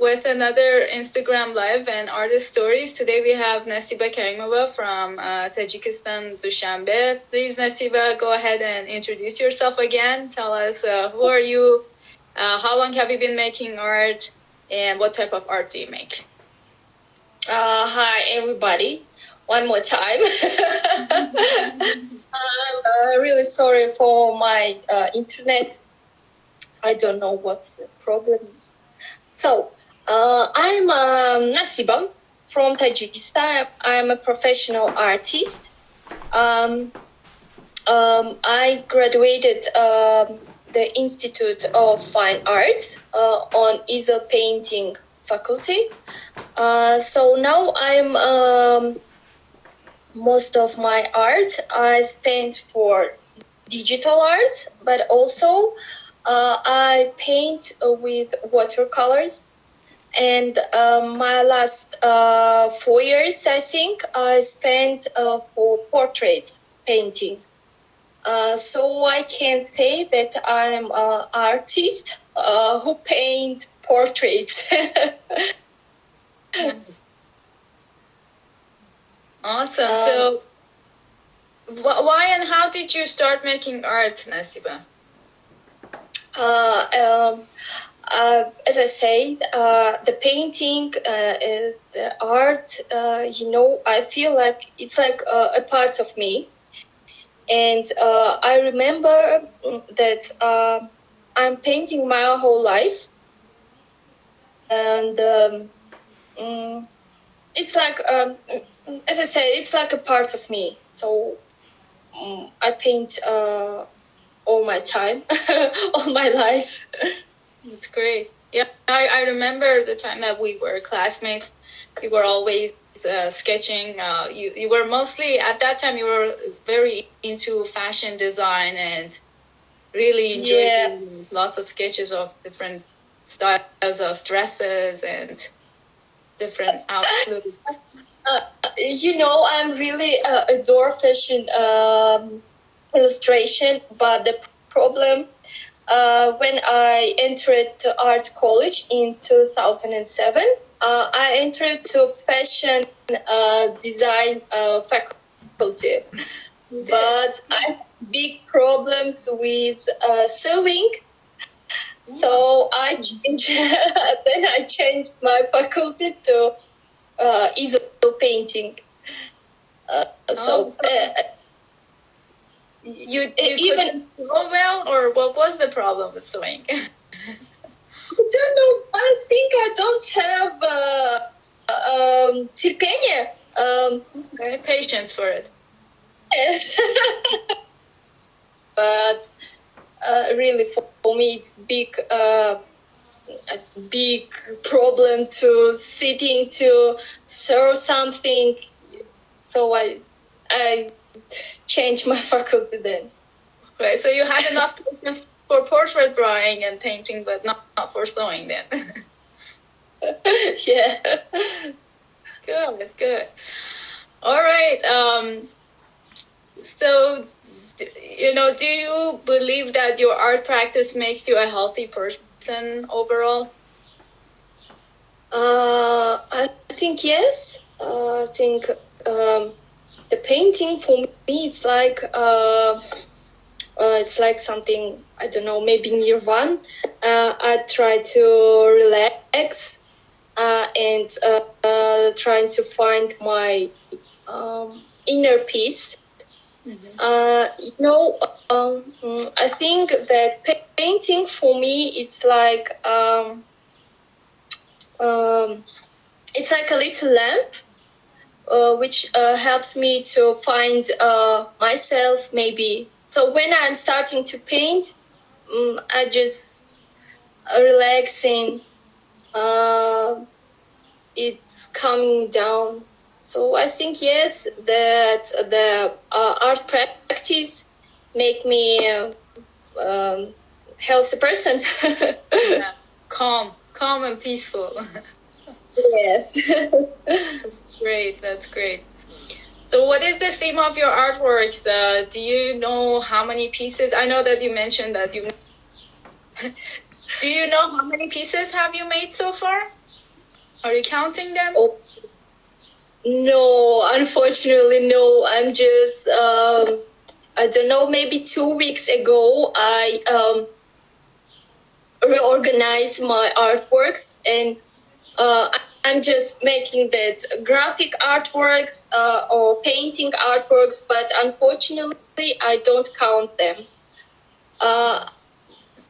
with another Instagram live and artist stories. Today we have Nasiba Karimova from Tajikistan, Dushanbe. Please, Nasiba, go ahead and introduce yourself again. Tell us who are you, how long have you been making art, and what type of art do you make? Hi, everybody. One more time. I'm really sorry for my internet. I don't know what the problem is. So, I'm Nasiba from Tajikistan. I'm a professional artist. I graduated the Institute of Fine Arts on easel painting faculty. So now I'm most of my art I spent for digital art, but also I paint with watercolors. And my last 4 years, I think, I spent for portrait painting. So I can say that I'm an artist who paint portraits. Awesome. So why and how did you start making art, Nasiba? As I say, the painting, the art, I feel like it's like a part of me. And I remember that I'm painting my whole life. And it's like, as I said, it's like a part of me. So I paint all my time, all my life. That's great. Yeah, I remember the time that we were classmates. We were always sketching. You were mostly, at that time, you were very into fashion design and really enjoyed lots of sketches of different styles of dresses and different outfits. I'm really adore fashion illustration, but the problem when I entered to art college in 2007, I entered to fashion design faculty, but I had big problems with sewing. So I changed my faculty to easel painting. You even sew well, or what was the problem with sewing? I don't know. I think I don't have patience for it. Yes. But really, for me, it's a big problem to sitting to sew something. So I changed my faculty then. Okay, so you had enough patience for portrait drawing and painting, but not for sewing then. Yeah. Good. All right. So, do you believe that your art practice makes you a healthy person overall? I think yes. I think the painting for me, it's like something, I don't know, maybe nirvana. I try to relax and trying to find my inner peace. Mm-hmm. I think that painting for me, it's like it's like a little lamp, which helps me to find myself, maybe. So when I'm starting to paint, I just relaxing. It's coming down. So I think, yes, that the art practice make me healthy person. Yeah. Calm and peaceful. Yes. That's great. So what is the theme of your artworks? Do you know how many pieces? I know that you mentioned that you... Do you know how many pieces have you made so far? Are you counting them? Oh, no, unfortunately, no. I'm just, I don't know, maybe 2 weeks ago, I reorganized my artworks, and I'm just making that graphic artworks or painting artworks, but unfortunately, I don't count them.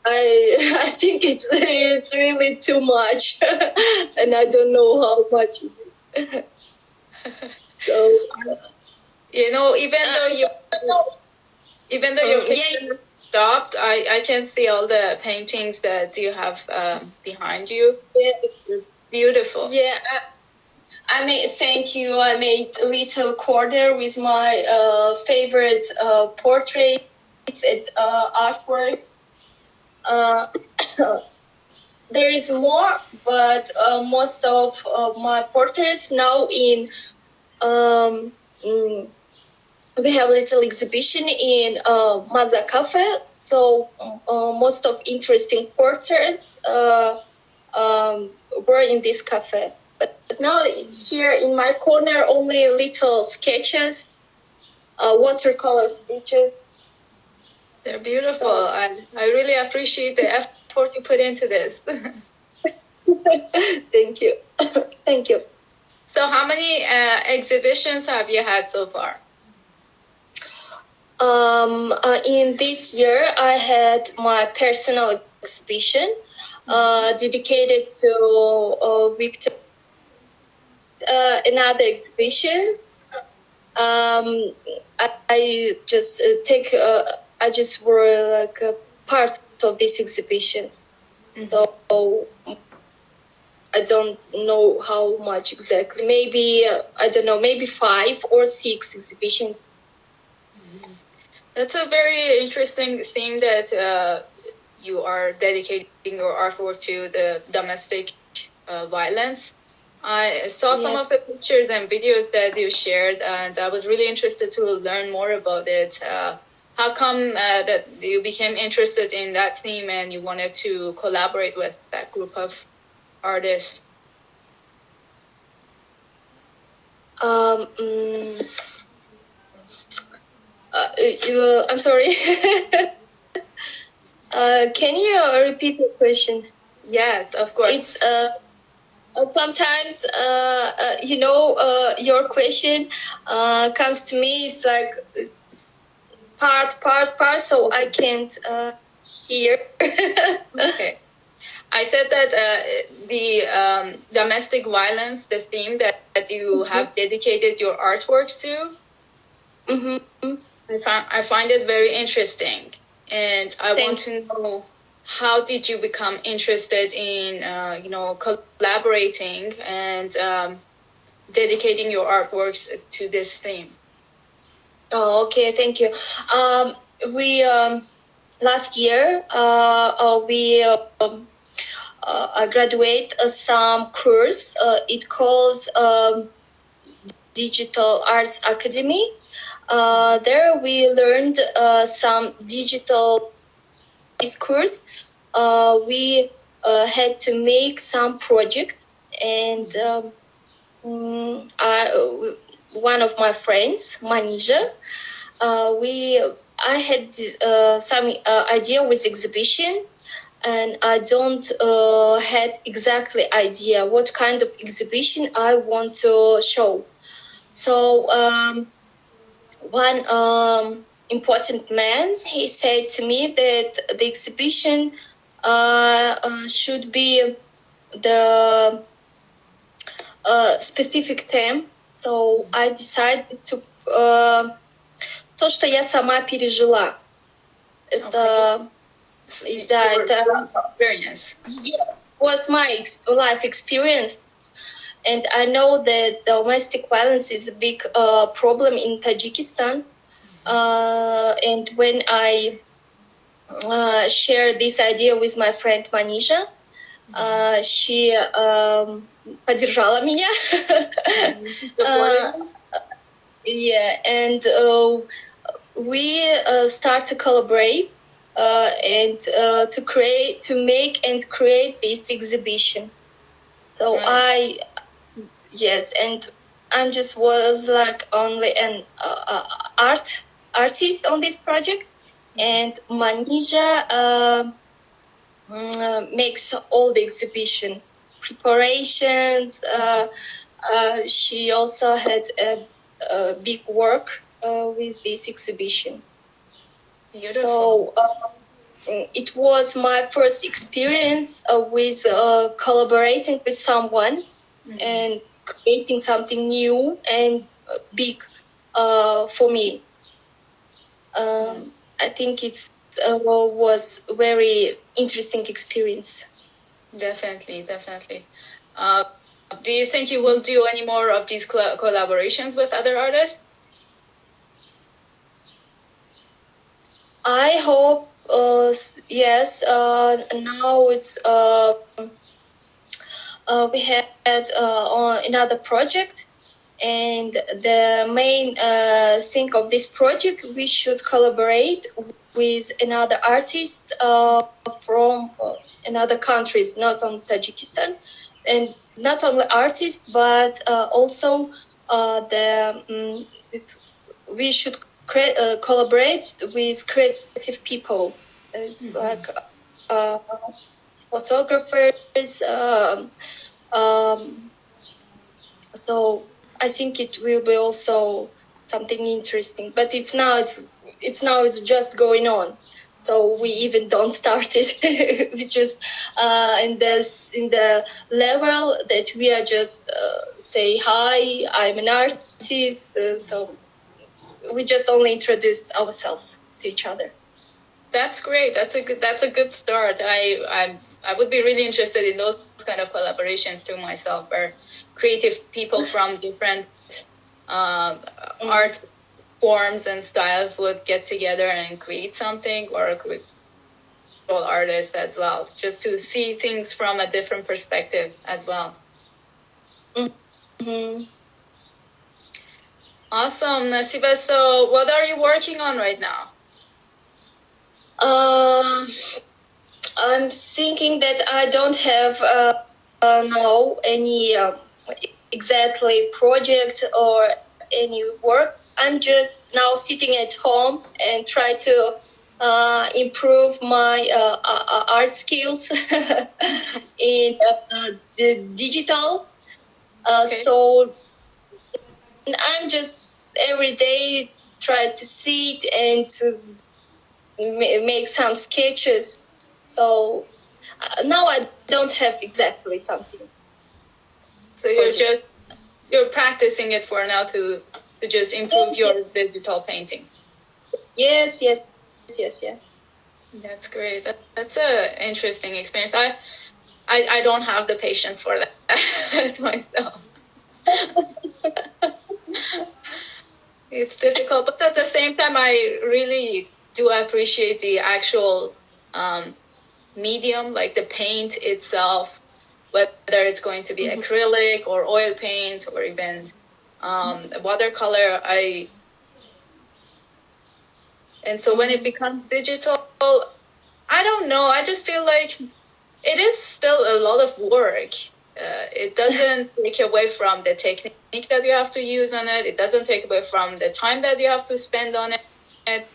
I think it's really too much, and I don't know how much it is. So, even though your picture stopped, I can see all the paintings that you have behind you. Yeah. Beautiful. Yeah. I made, thank you. I made a little corner with my favorite portraits and artworks. There is more, but most of my portraits now in we have a little exhibition in Maza Cafe. So most of interesting portraits were in this cafe. But now here in my corner, only little sketches, watercolor sketches. They're beautiful. So, I really appreciate the effort you put into this. Thank you. Thank you. So how many exhibitions have you had so far? In this year, I had my personal exhibition dedicated to Victor. Another exhibition. I just I just were like a part of these exhibitions. Mm-hmm. So I don't know how much exactly. Maybe I don't know. Maybe 5 or 6 exhibitions. That's a very interesting thing that you are dedicating your artwork to the domestic violence. I saw some of the pictures and videos that you shared, and I was really interested to learn more about it. How come that you became interested in that theme and you wanted to collaborate with that group of artists? I'm sorry. Can you repeat the question? Yes, of course. It's sometimes your question comes to me. It's like part, so I can't hear. Okay. I said that the domestic violence, the theme that you have dedicated your artworks to, I find it very interesting. And I want to know, how did you become interested in, collaborating and dedicating your artworks to this theme? Oh, okay. Thank you. We last year we graduate some course. It calls Digital Arts Academy. There we learned some digital course. We had to make some project, and one of my friends, Manija, I had some idea with exhibition, and I don't had exactly idea what kind of exhibition I want to show. So one important man, he said to me that the exhibition should be the specific theme. So I decided to то, что я сама пережила. Это experience. Yeah, was my life experience. And I know that domestic violence is a big problem in Tajikistan. And when I shared this idea with my friend Manisha, she поддержала меня. Yeah, and we start to collaborate and to make and create this exhibition. So I yes, and I'm just was like only an artist on this project, and Manija makes all the exhibition preparations. She also had a big work with this exhibition. Beautiful. So it was my first experience with collaborating with someone and creating something new and big for me. I think it's was very interesting experience. Definitely. Do you think you will do any more of these collaborations with other artists? I hope yes. Now it's we had another project, and the main thing of this project, we should collaborate with another artist from another countries, not on Tajikistan, and not only artists, but also we should collaborate with creative people. It's like photographers. So I think it will be also something interesting. But it's just going on. So we even don't start it. We just in the level that we are just say hi. I'm an artist. So we just only introduce ourselves to each other. That's great. That's a good start. I would be really interested in those kind of collaborations too myself, where creative people from different art forms and styles would get together and create something, or with artists as well, just to see things from a different perspective as well. Awesome, Nasiba. So what are you working on right now? I'm thinking that I don't have now any exactly project or any work. I'm just now sitting at home and try to improve my art skills in the digital. So I'm just every day try to sit and to make some sketches. So now I don't have exactly something. So you're practicing it for now to just improve your digital painting. Yes. That's great. That's a interesting experience. I don't have the patience for that myself. It's difficult, but at the same time, I really do appreciate the actual medium, like the paint itself, whether it's going to be acrylic or oil paint or even watercolor. And so when it becomes digital, I don't know. I just feel like it is still a lot of work. It doesn't take away from the technique that you have to use on it. It doesn't take away from the time that you have to spend on it.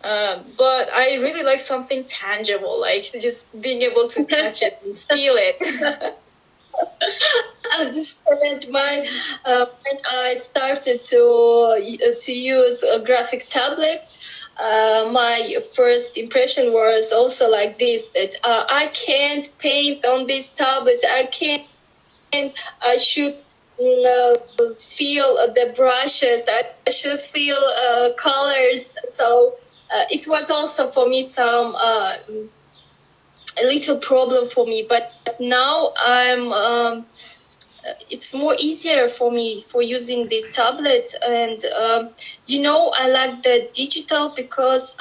But I really like something tangible, like just being able to touch it and feel it. I understand. When I started to use a graphic tablet, my first impression was also like this, that I can't paint on this tablet. I should feel the brushes. I should feel colors. So it was also for me some a little problem for me. But now I'm. It's more easier for me for using this tablet, and I like the digital because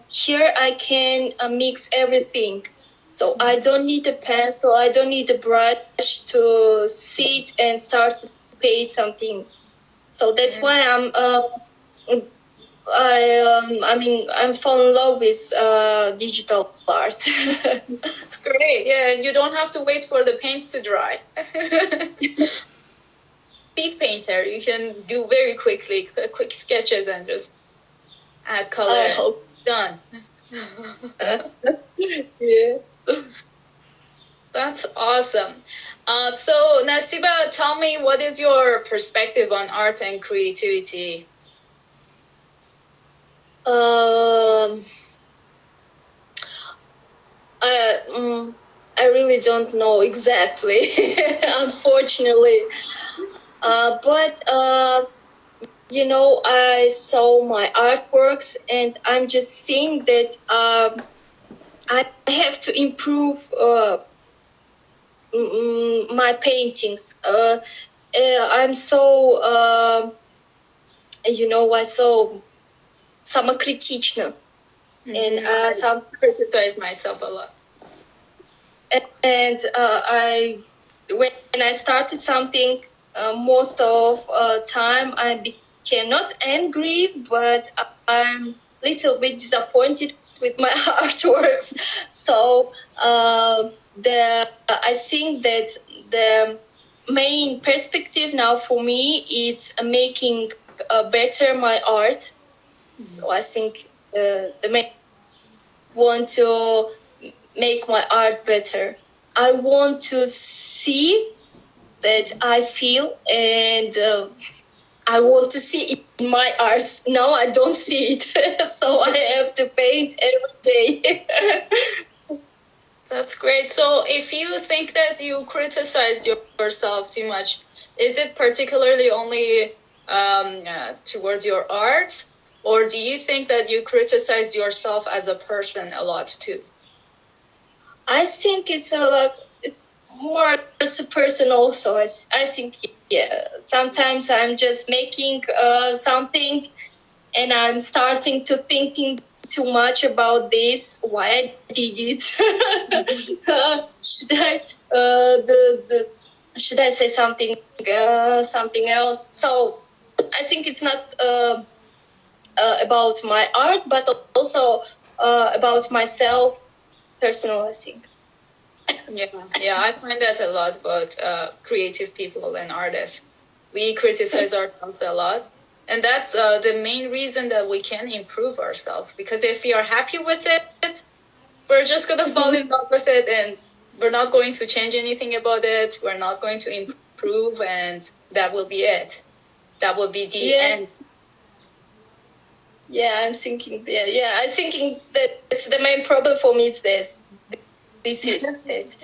here I can mix everything. So I don't need a pencil, I don't need a brush to sit and start to paint something. So that's why I'm falling in love with digital art. It's great. Yeah, you don't have to wait for the paint to dry. speed painter. You can do very quickly, quick sketches and just add color. I hope. Done. Yeah. That's awesome. So Nasiba, tell me, what is your perspective on art and creativity? I really don't know exactly, unfortunately. But I saw my artworks, and I'm just seeing that I have to improve my paintings. I'm so I so самокритична. And some criticize myself a lot. And when I started something, most of time I became not angry, but I'm a little bit disappointed with my artworks. So I think that the main perspective now for me is making better my art. Mm-hmm. So I think the main want to make my art better. I want to see that I feel, and I want to see it in my art. Now I don't see it, so I have to paint every day. That's great. So if you think that you criticize yourself too much, is it particularly only towards your art? Or do you think that you criticize yourself as a person a lot too? I think it's more as a person also. I think, yeah, sometimes I'm just making something and I'm starting to thinking too much about this, why I did it. Should I say something else? So I think it's not about my art, but also about myself, personal, I think. Yeah, I find that a lot about creative people and artists. We criticize ourselves a lot, and that's the main reason that we can improve ourselves. Because if we are happy with it, we're just gonna fall in love with it, and we're not going to change anything about it. We're not going to improve, and that will be it. That will be the end. Yeah, I'm thinking. Yeah, I'm thinking that it's the main problem for me. It's this. This is it.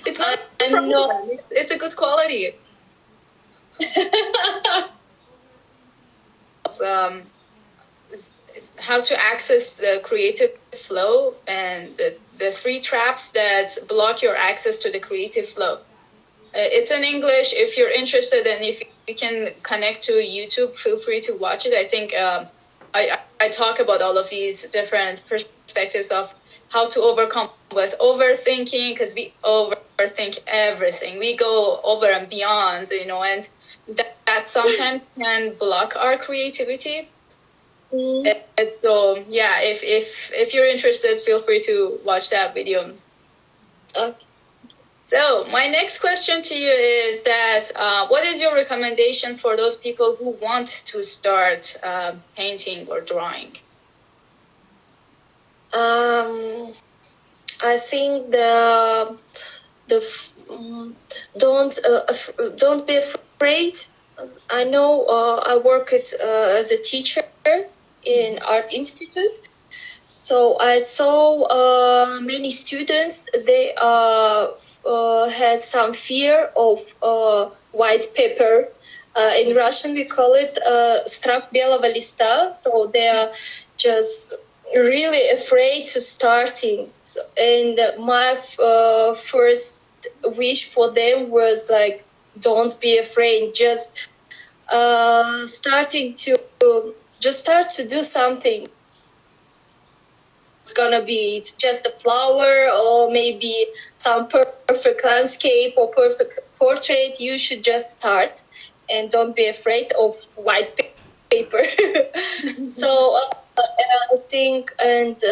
It's not. I'm not. It's a good quality. How to access the creative flow and the 3 traps that block your access to the creative flow. It's in English. If you're interested and if you can connect to YouTube, feel free to watch it. I think I talk about all of these different perspectives of how to overcome with overthinking, because we overthink everything. We go over and beyond, and that sometimes can block our creativity. So yeah, if you're interested, feel free to watch that video. Okay. So my next question to you is that what is your recommendations for those people who want to start painting or drawing? I think don't be afraid. I know I worked as a teacher in art institute, so I saw many students. They had some fear of white paper. In Russian, we call it strach белого листа. So they are just really afraid to starting. So, and my first wish for them was like, don't be afraid. Just start to do something. It's gonna be just a flower or maybe some perfect landscape or perfect portrait. You should just start and don't be afraid of white paper. So I think, and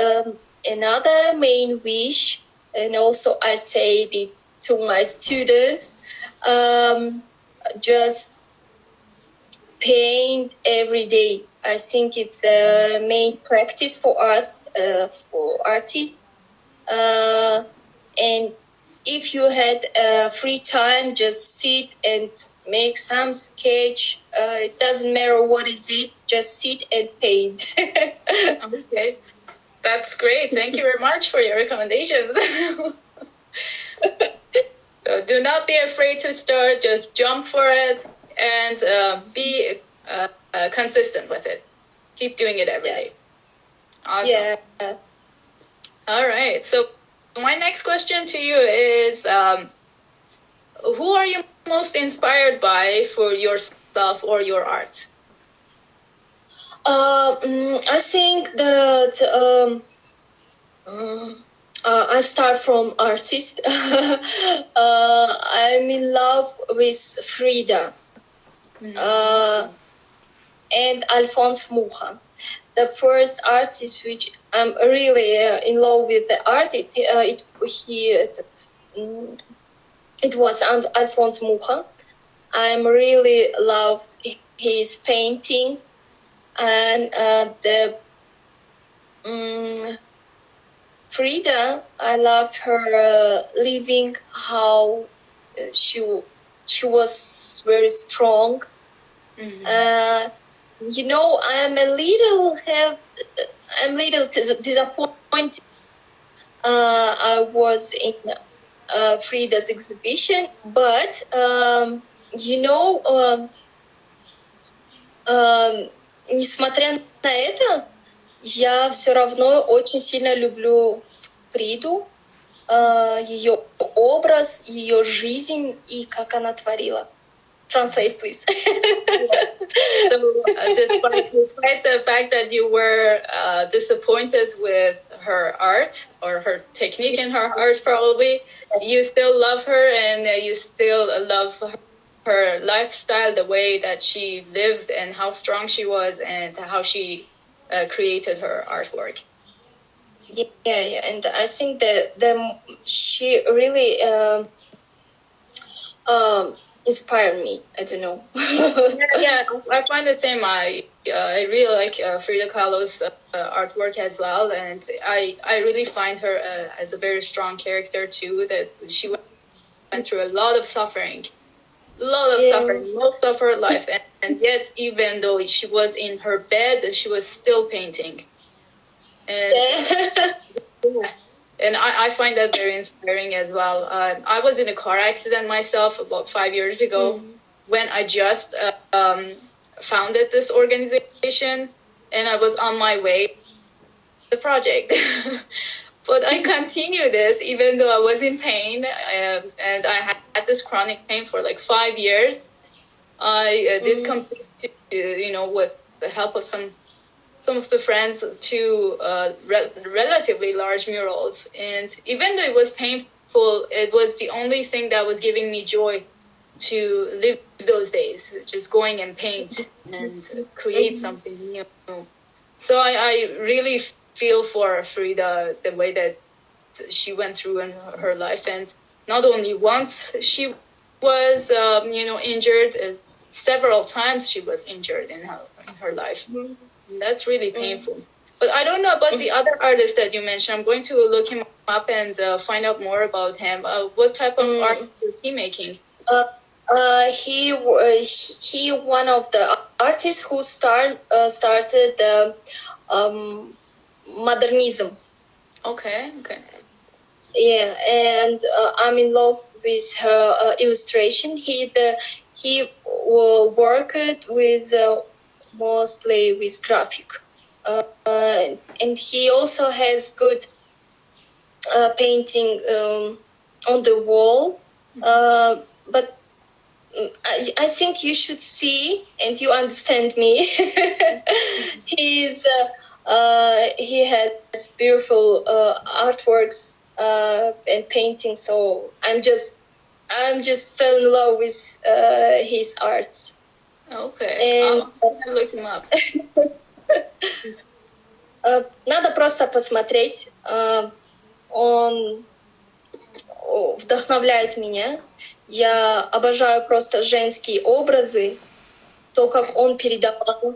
another main wish, and also I say it to my students, just paint every day. I think it's the main practice for us, for artists. And if you had free time, just sit and make some sketch. It doesn't matter what is it, just sit and paint. Okay, that's great. Thank you very much for your recommendations. So do not be afraid to start. Just jump for it and be consistent with it. Keep doing it every day. Awesome. Yeah. All right. So my next question to you is, who are you most inspired by for yourself or your art? I think that I start from artist. I'm in love with Frida and Alphonse Mucha. The first artist which I'm really in love with the art, it was Alphonse Mucha. I really love his paintings and the Frida. I loved her living, how she was very strong. You know, I'm a little disappointed. I was in Frida's exhibition, but you know, несмотря на это, я все равно очень сильно люблю Фриду, ее образ, ее жизнь и как она творила. Translate, please. So, despite the fact that you were disappointed with her art or her technique in her art, probably, you still love her and you still love her lifestyle, the way that she lived and how strong she was and how she created her artwork. Yeah, and I think that she really inspired me. I don't know. yeah, I find the same. I really like Frida Kahlo's artwork as well, and I really find her as a very strong character too. That she went through a lot of suffering, most of her life, and yet even though she was in her bed, she was still painting. And I find that very inspiring as well. I was in a car accident myself about 5 years ago when I just founded this organization, and I was on my way to the project. But I continued it even though I was in pain, and I had this chronic pain for like 5 years. I did complete, with the help of some of the friends, to relatively large murals. And even though it was painful, it was the only thing that was giving me joy to live those days, just going and paint and create something new. So I really feel for Frida, the way that she went through in her life. And not only once she was, injured, several times she was injured in her life. That's really painful. But I don't know about the other artist that you mentioned. I'm going to look him up and find out more about him. What type of art is he making? He one of the artists who started modernism. Okay. Yeah, and I'm in love with her illustration. He worked with mostly with graphic, and he also has good painting on the wall. But I think you should see and you understand me. He has beautiful artworks and paintings. So I'm just fell in love with his art. Okay, I'll look him up. Надо просто посмотреть. Он вдохновляет меня. Я обожаю просто женские образы. то, как он передавал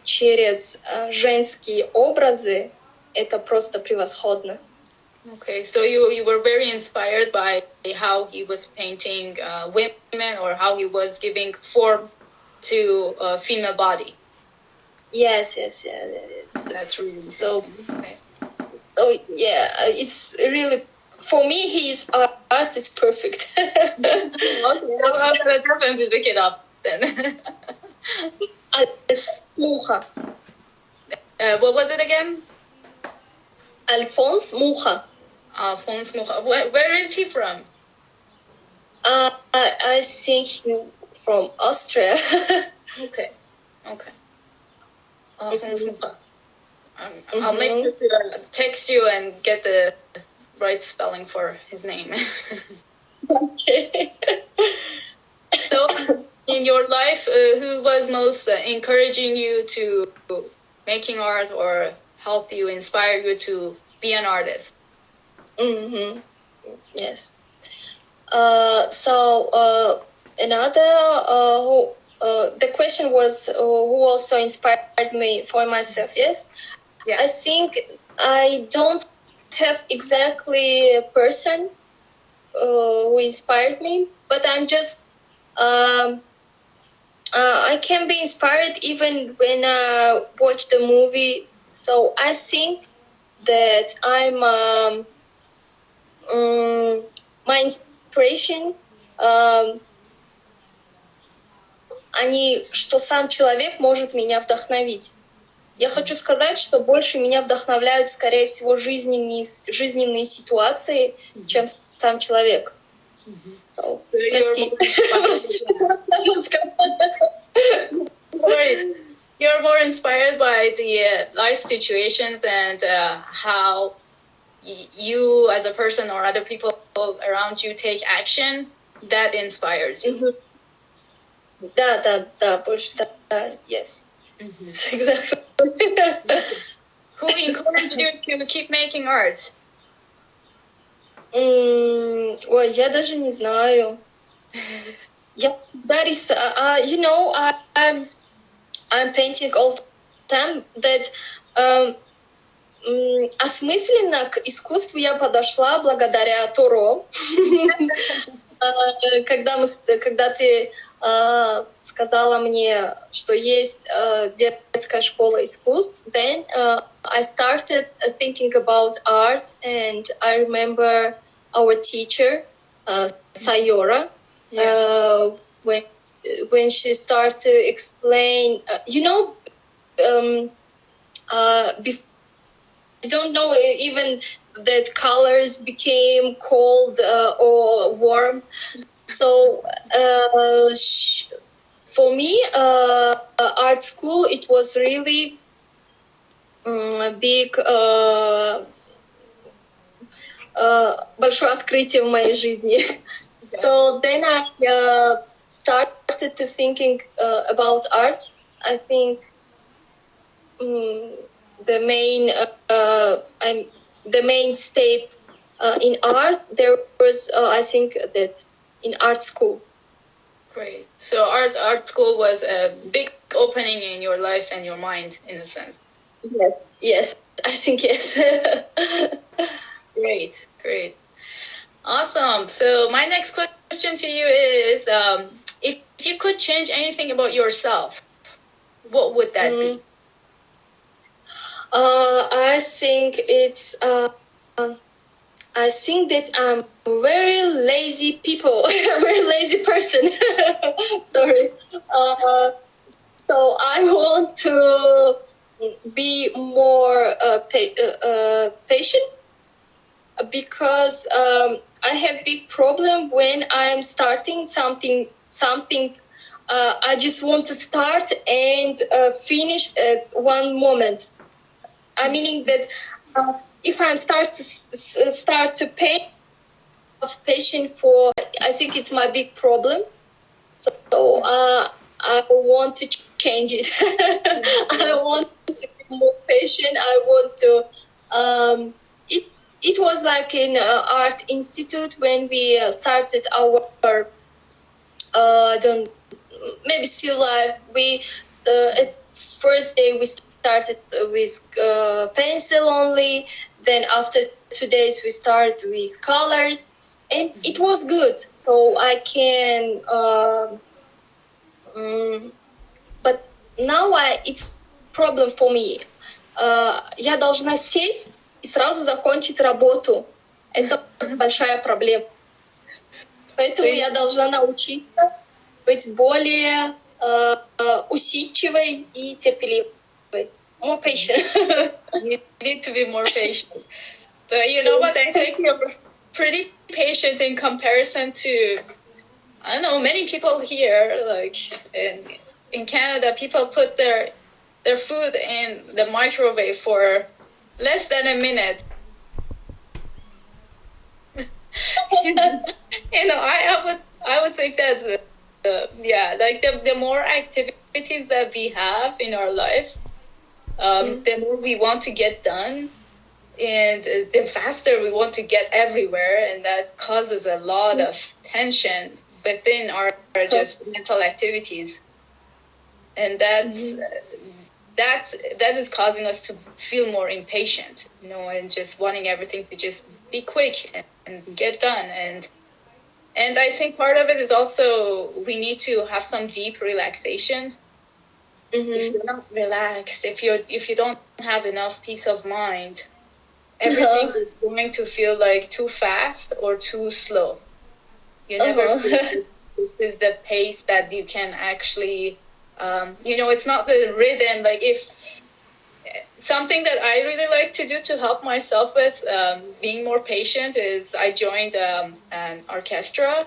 через женские образы, это просто превосходно. Okay, so you were very inspired by how he was painting women, or how he was giving form to a female body. Yes. That's really so. Okay. So yeah, it's really, for me, his art is perfect. Okay, I'm gonna definitely pick it up then. Alphonse Mucha. What was it again? Alphonse Mucha. Alphonse Mucha. Where is he from? I think he from Austria. Okay. Alphonse Mucha. I'll make sure to text you and get the right spelling for his name. Okay. So, in your life, who was most encouraging you to making art, or help you, inspire you to be an artist? Yes. So another the question was who also inspired me for myself. Yes. Yeah. I think I don't have exactly a person who inspired me, but I'm just I can be inspired even when I watch the movie. So I think that I'm my inspiration, что сам человек может меня вдохновить. Я хочу сказать, что больше меня вдохновляют, скорее всего, жизненные ситуации, чем сам человек. So, прости. You're more inspired by the life situations and how you as a person or other people around you take action. That inspires you. Да, больше, да, yes. Exactly. Who encouraged you to keep making art? Ой, я даже не знаю. Я всегда you know, I'm painting all the time. That осмысленно к искусству я подошла благодаря Торо. Когда ты сказала мне, что есть детская школа искусств, then I started thinking about art, and I remember our teacher, Sayora, when she started to explain, I don't know even that colors became cold or warm. So for me, art school, it was really a big, большое открытие в моей жизни. So then I started to thinking about art. I think the main step in art, there was, I think, that in art school. Great. So art school was a big opening in your life and your mind, in a sense. Yes, I think yes. Great. Awesome. So my next question to you is, if you could change anything about yourself, what would that be? I think it's. I think that I'm a very lazy very lazy person. Sorry. So I want to be more patient, because I have big problem when I'm starting something. I just want to start and finish at one moment. I meaning that if I start to paint, of patient for, I think it's my big problem. So I want to change it. I want to be more patient. I want to. It was like in art institute when we started our maybe still alive. We at first day we started with pencil only. Then after 2 days we started with colors, and it was good. So I can, but now it's problem for me. Я должна сесть и сразу закончить работу. Это большая проблема. Поэтому я должна научиться быть более усидчивой и терпеливой. More patient. You need to be more patient. But you know what? I think you're pretty patient in comparison to, I don't know, many people here, like in Canada, people put their food in the microwave for less than a minute. I would think that like the more activities that we have in our life, the more we want to get done, and the faster we want to get everywhere, and that causes a lot of tension within our just mental activities, and that is causing us to feel more impatient, and just wanting everything to just be quick and get done. And I think part of it is also we need to have some deep relaxation. If you're not relaxed, if you don't have enough peace of mind, everything is going to feel like too fast or too slow. You never feel this is the pace that you can actually, it's not the rhythm. Like if something that I really like to do to help myself with being more patient is I joined an orchestra,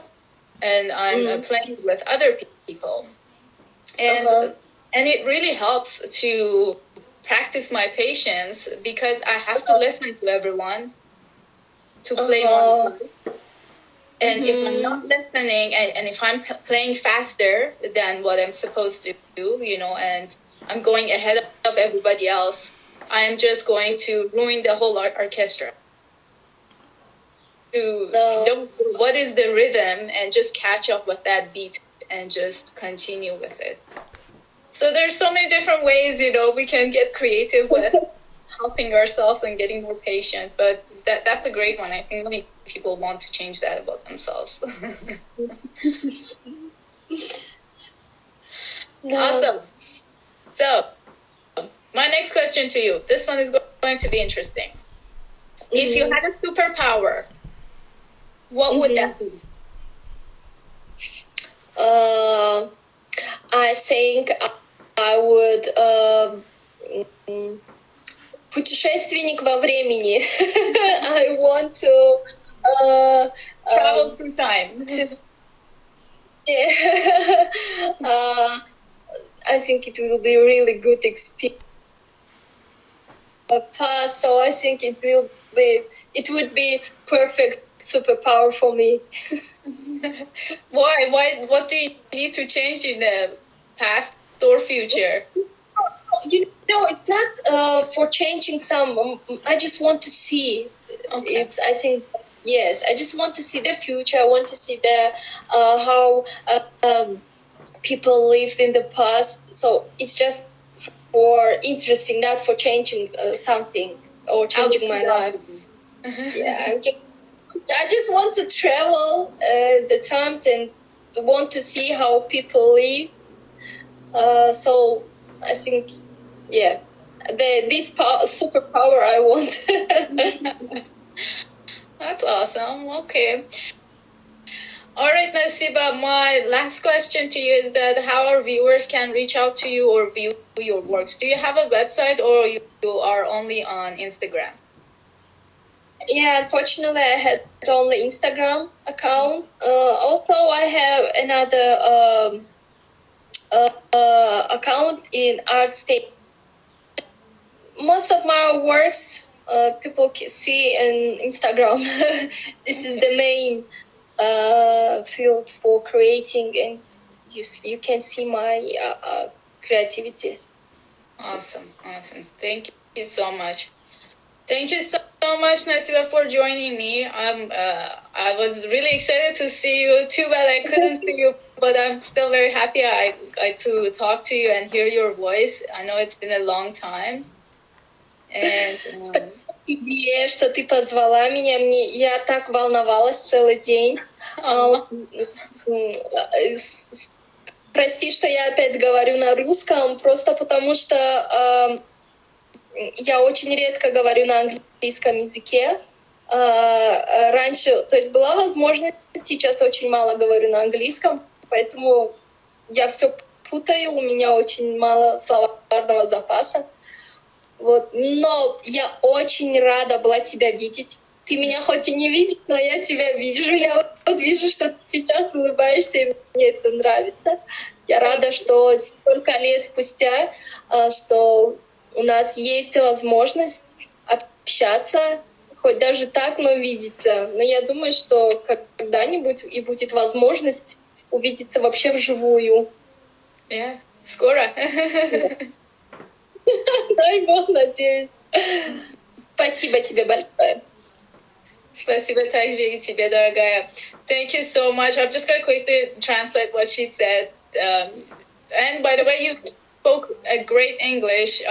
and I'm playing with other people, and it really helps to practice my patience because I have to listen to everyone to play one song. And if I'm not listening, and if I'm playing faster than what I'm supposed to do, and I'm going ahead of everybody else, I'm just going to ruin the whole orchestra. To know what is the rhythm and just catch up with that beat and just continue with it. So there's so many different ways, we can get creative with helping ourselves and getting more patient. But that's a great one. I think many people want to change that about themselves. Awesome. So my next question to you, this one is going to be interesting. If you had a superpower, what would that be? I think I would путешественник во времени. I want to travel through time. I think it will be a really good experience. So I think it would be perfect superpower for me. Why? What do you need to change in the past or future? It's not for changing some. I just want to see. Okay. I think yes. I just want to see the future. I want to see how people lived in the past. So it's just for interesting, not for changing something or changing my life. Yeah, I just want to travel the times and want to see how people live. So I think, this superpower I want. That's awesome. Okay. All right, Nasiba, my last question to you is that how our viewers can reach out to you or view your works. Do you have a website or you are only on Instagram? Yeah, unfortunately, I had only Instagram account. Also, I have another account in ArtState. Most of my works people can see in Instagram. This is the main field for creating, and you can see my creativity. Awesome. Thank you so much. Thank you so much, Nasiba, for joining me. I was really excited to see you. Too bad I couldn't see you but I'm still very happy I to talk to you and hear your voice. I know it's been a long time. And Спасибо тебе, что ты позвала меня. Я так волновалась целый день. Прости, что я опять говорю на русском, просто потому что я очень редко говорю на английском языке. Раньше, то есть была возможность, сейчас очень мало говорю на английском, поэтому я все путаю, у меня очень мало словарного запаса. Вот. Но я очень рада была тебя видеть. Ты меня хоть и не видишь, но я тебя вижу. Я вот вижу, что ты сейчас улыбаешься, и мне это нравится. Я рада, что столько лет спустя, что у нас есть возможность общаться, хоть даже так, но видеться. Но я думаю, что когда-нибудь и будет возможность увидеться вообще вживую. Скоро. Дай Бог, надеюсь. Спасибо тебе большое. Спасибо также и тебе, дорогая. Thank you so much. I'm just going to quickly translate what she said. And by the way, you spoke a great English.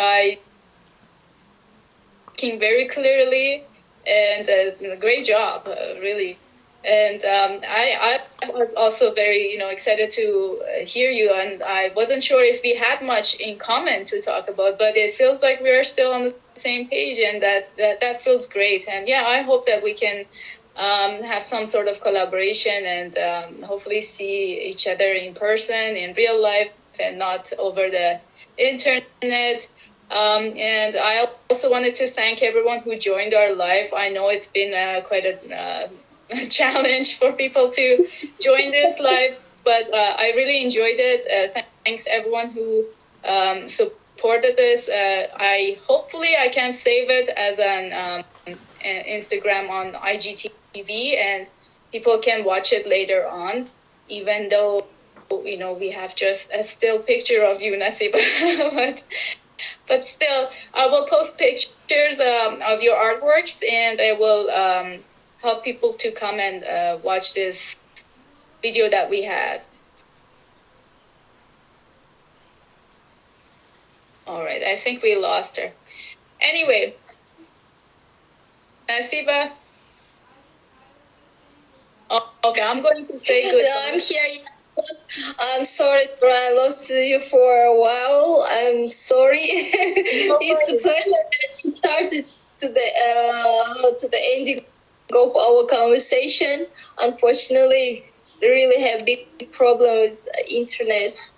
Speaking very clearly, and a great job, really. And I was also very, excited to hear you. And I wasn't sure if we had much in common to talk about, but it feels like we are still on the same page, and that feels great. And yeah, I hope that we can have some sort of collaboration and hopefully see each other in person, in real life, and not over the internet. And I also wanted to thank everyone who joined our live. I know it's been quite a challenge for people to join this live, but I really enjoyed it. Thanks everyone who supported this. Hopefully I can save it as an Instagram on IGTV, and people can watch it later on, even though we have just a still picture of you, Nasiba. But still, I will post pictures of your artworks, and I will help people to come and watch this video that we had. All right, I think we lost her. Anyway, Nasiba. Oh, okay, I'm going to say goodbye. I'm here. I'm sorry I lost you for a while. I'm sorry. It's a pleasure that it started to the ending of our conversation. Unfortunately, it's really have big problem with internet.